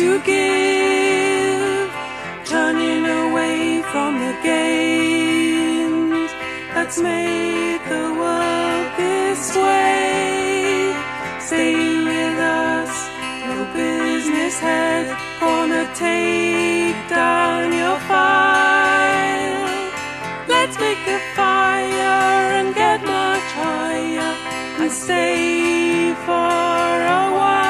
to give, turning away from the games that's made the world this way. Stay with us, no business head gonna take down your file. Let's make a fire and get much higher and stay for a while.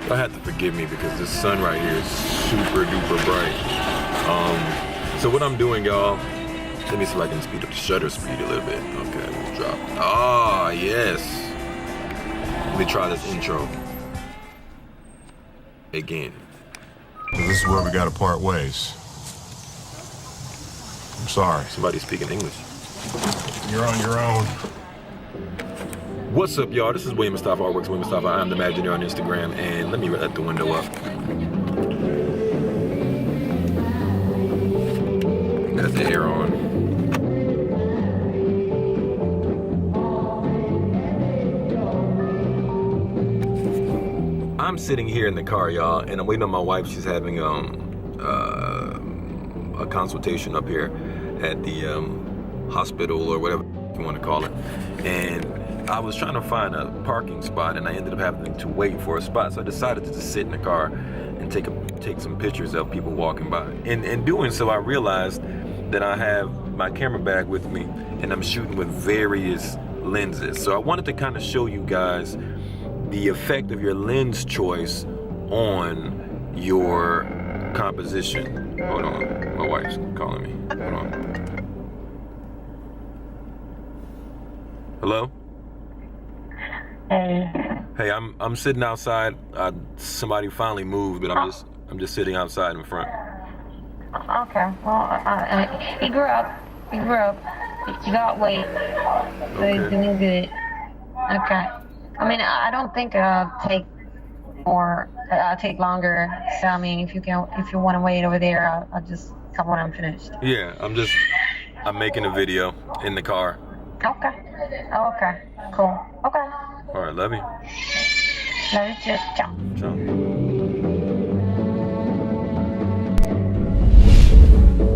I have to forgive me because this sun right here is super duper bright. So what I'm doing, y'all, let me see if I can speed up the shutter speed a little bit. Okay, let me drop. Ah, yes. Let me try this intro again. This is where we gotta part ways. I'm sorry. Somebody speaking English. You're on your own. What's up, y'all? This is William Mustafa, Artworks William Mustafa. I'm the Imagineer on Instagram, and let me let the window up. Got the air on. I'm sitting here in the car, y'all, and I'm waiting on my wife. She's having a consultation up here at the hospital or whatever you want to call it, and I was trying to find a parking spot, and I ended up having to wait for a spot. So I decided to just sit in the car and take some pictures of people walking by. In doing so, I realized that I have my camera bag with me, and I'm shooting with various lenses. So I wanted to kind of show you guys the effect of your lens choice on your composition. Hold on, my wife's calling me. Hold on. Hello? Hey. Hey, I'm sitting outside. Somebody finally moved, but I'm just sitting outside in front. Okay. Well, he grew up. You got weight. So Okay. he's doing good. Okay. I mean, I don't think I'll take more. I'll take longer. So I mean, if you want to wait over there, I'll just come when I'm finished. Yeah, I'm making a video in the car. Okay. Okay. Cool. Okay. All right, love you. Love you too. Ciao. Ciao.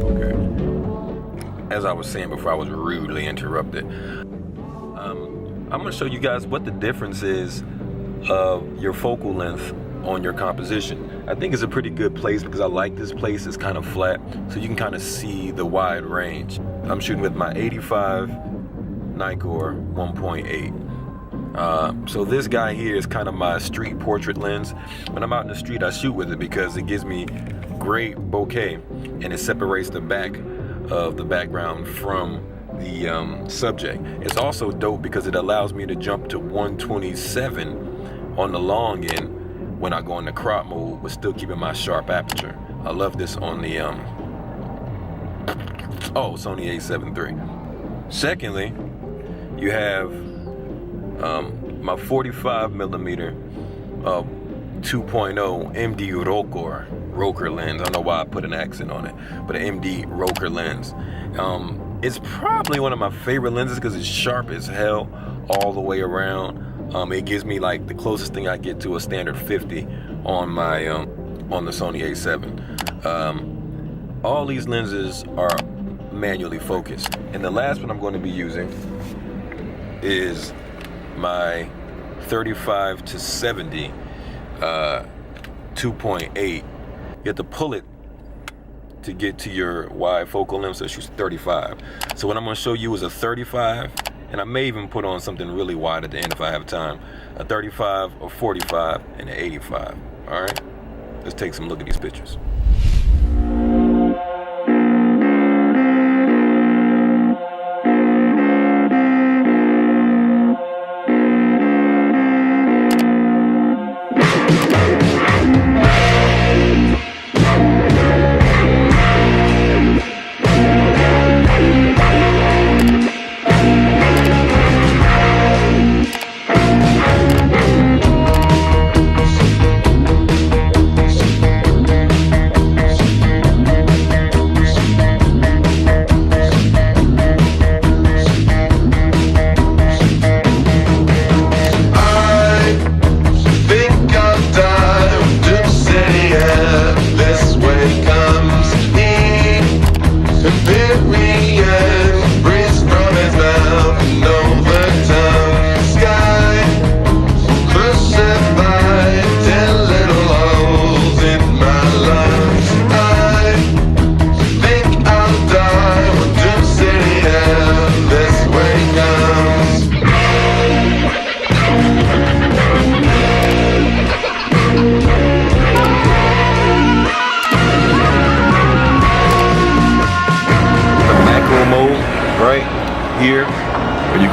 Okay. As I was saying before, I was rudely interrupted. I'm gonna show you guys what the difference is of your focal length on your composition. I think it's a pretty good place because I like this place. It's kind of flat, so you can kind of see the wide range. I'm shooting with my 85 Nikkor 1.8. So this guy here is kind of my street portrait lens. When I'm out in the street, I shoot with it because it gives me great bokeh, and it separates the back of the background from the subject. It's also dope because it allows me to jump to 127 on the long end when I go into crop mode, but still keeping my sharp aperture. I love this on the Sony A7III. Secondly, you have my 45 millimeter 2.0 MD Roker lens. I don't know why I put an accent on it, but an MD Roker lens. It's probably one of my favorite lenses because it's sharp as hell all the way around. It gives me like the closest thing I get to a standard 50 on my on the Sony A7. All these lenses are manually focused, and the last one I'm going to be using is my 35 to 70 2.8. You have to pull it to get to your wide focal length, so she's 35. So what I'm going to show you is a 35, and I may even put on something really wide at the end if I have time. A 35, a 45, and an 85. All right, let's take some look at these pictures.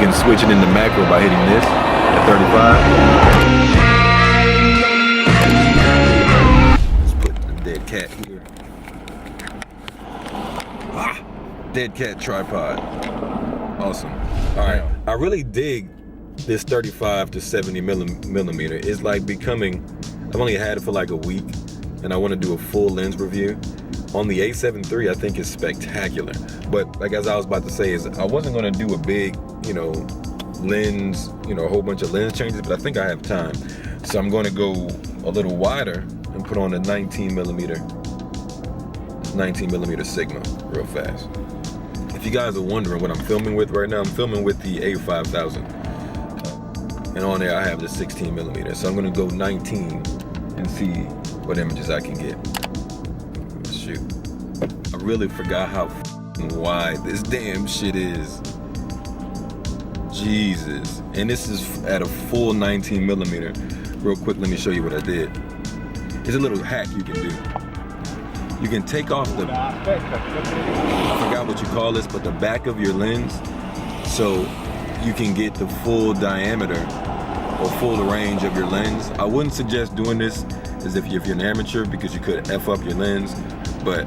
can switch it into macro by hitting this at 35. Let's put the dead cat here. Dead cat tripod. Awesome. All right, I really dig this 35 to 70 millimeter. It's like becoming, I've only had it for like a week, and I want to do a full lens review. On the A7III, I think it's spectacular. But like as I was about to say, is I wasn't going to do a big, lens, a whole bunch of lens changes, but I think I have time. So I'm going to go a little wider and put on a 19 millimeter Sigma real fast. If you guys are wondering what I'm filming with right now, I'm filming with the A5000. And on there I have the 16 millimeter. So I'm going to go 19 and see what images I can get. Shoot. I really forgot how wide this damn shit is. Jesus. And this is at a full 19 millimeter. Real quick, let me show you what I did. It's a little hack you can do. You can take off the, I forgot what you call this, but the back of your lens, so you can get the full diameter or full range of your lens. I wouldn't suggest doing this as if you're an amateur, because you could F up your lens, but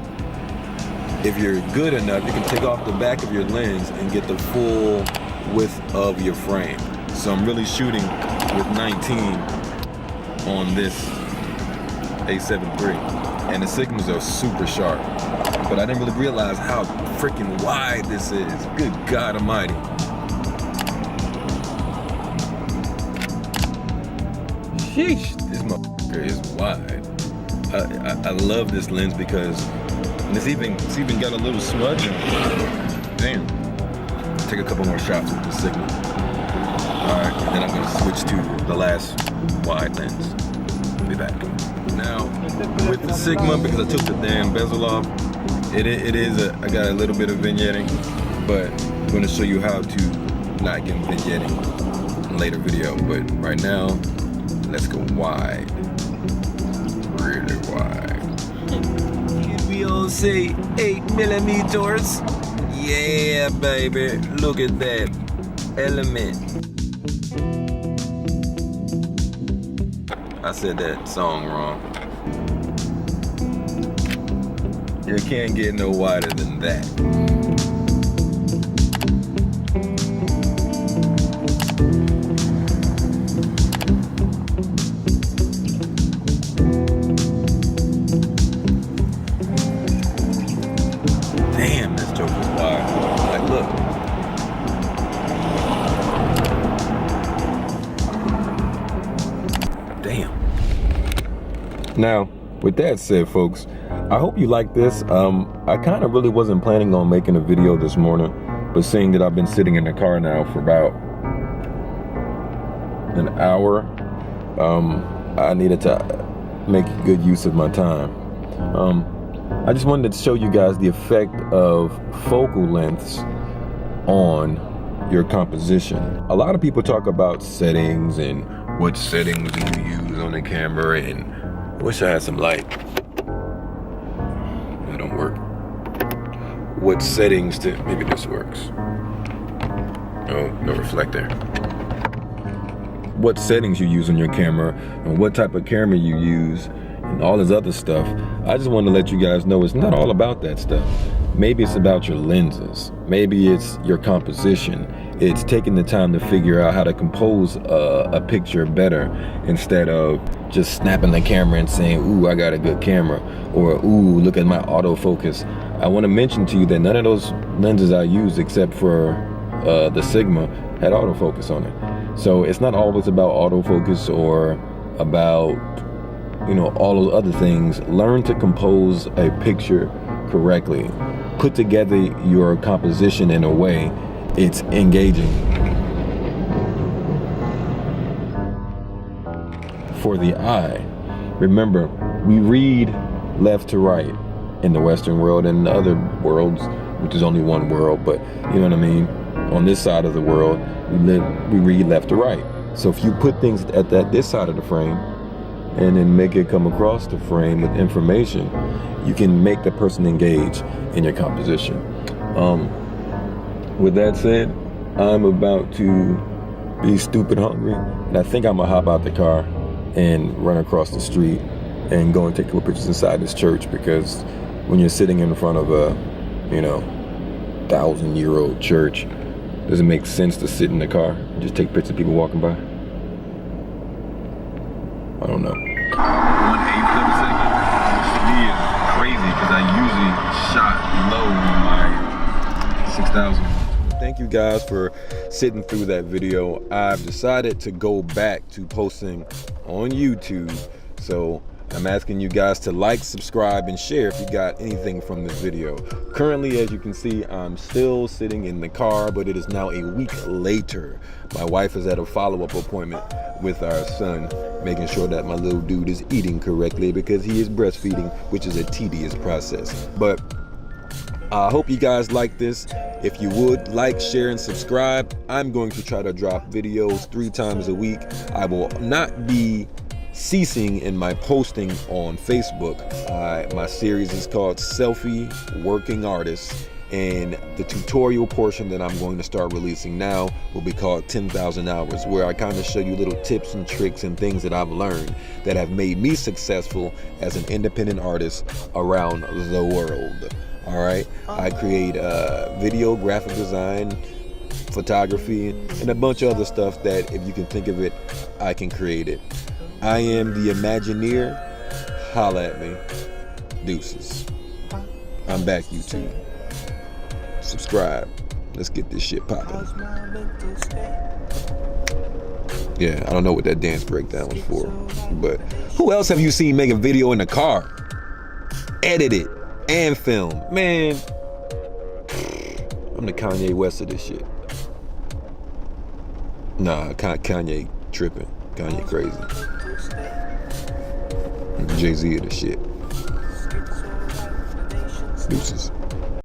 if you're good enough, you can take off the back of your lens and get the full width of your frame. So I'm really shooting with 19 on this A7III. And the Sigmas are super sharp, but I didn't really realize how freaking wide this is. Good God Almighty. Sheesh, this motherfucker is wide. I love this lens because it's even got a little smudge in it. Damn. Take a couple more shots with the Sigma. All right, and then I'm gonna switch to the last wide lens. I'll be back. Now, with the Sigma, because I took the damn bezel off, I got a little bit of vignetting, but I'm going to show you how to not get vignetting in a later video. But right now, let's go wide. Really wide. Can we all say 8 millimeters? Yeah, baby. Look at that element. I said that song wrong. You can't get no wider than that. Damn, this joke is wide. Like, look. Damn. Now, with that said, folks, I hope you like this. I kind of really wasn't planning on making a video this morning, but seeing that I've been sitting in the car now for about an hour, I needed to make good use of my time. I just wanted to show you guys the effect of focal lengths on your composition. A lot of people talk about settings and what settings do you use on the camera, and I wish I had some light. That don't work. What settings to, maybe this works. Oh, no reflector. What settings you use on your camera and what type of camera you use and all this other stuff. I just want to let you guys know it's not all about that stuff. Maybe it's about your lenses. Maybe it's your composition. It's taking the time to figure out how to compose a picture better instead of just snapping the camera and saying, ooh, I got a good camera, or ooh, look at my autofocus. I want to mention to you that none of those lenses I use except for the Sigma had autofocus on it. So it's not always about autofocus or about, you know, all those other things. Learn to compose a picture correctly. Put together your composition in a way it's engaging. For the eye, remember, we read left to right in the Western world and in the other worlds, which is only one world, but you know what I mean? On this side of the world, we read left to right. So if you put things at this side of the frame and then make it come across the frame with information, you can make the person engage in your composition. With that said, I'm about to be stupid hungry, and I think I'm gonna hop out the car and run across the street and go and take a couple pictures inside this church, because when you're sitting in front of a, 1,000-year-old church, does it make sense to sit in the car and just take pictures of people walking by? I don't know. 1/8 of a second, which to me is crazy because I usually shot low on my 6,000. Thank you guys for sitting through that video. I've decided to go back to posting on YouTube, so I'm asking you guys to like, subscribe, and share if you got anything from this video. Currently, as you can see, I'm still sitting in the car, but it is now a week later. My wife is at a follow-up appointment with our son, making sure that my little dude is eating correctly because he is breastfeeding, which is a tedious process. But I hope you guys like this. If you would like, share, and subscribe. I'm going to try to drop videos 3 times a week. I will not be ceasing in my posting on Facebook. My series is called Selfie Working Artist, and the tutorial portion that I'm going to start releasing now will be called 10,000 Hours, where I kind of show you little tips and tricks and things that I've learned that have made me successful as an independent artist around the world. All right, I create video, graphic design, photography, and a bunch of other stuff that, if you can think of it, I can create it. I am the Imagineer. Holla at me. Deuces. I'm back, YouTube. Subscribe. Let's get this shit popping. Yeah, I don't know what that dance breakdown was for, but who else have you seen make a video in the car? Edit it and film. Man, I'm the Kanye West of this shit. Nah, Kanye tripping. Kanye crazy. Jay-Z of the shit. Deuces.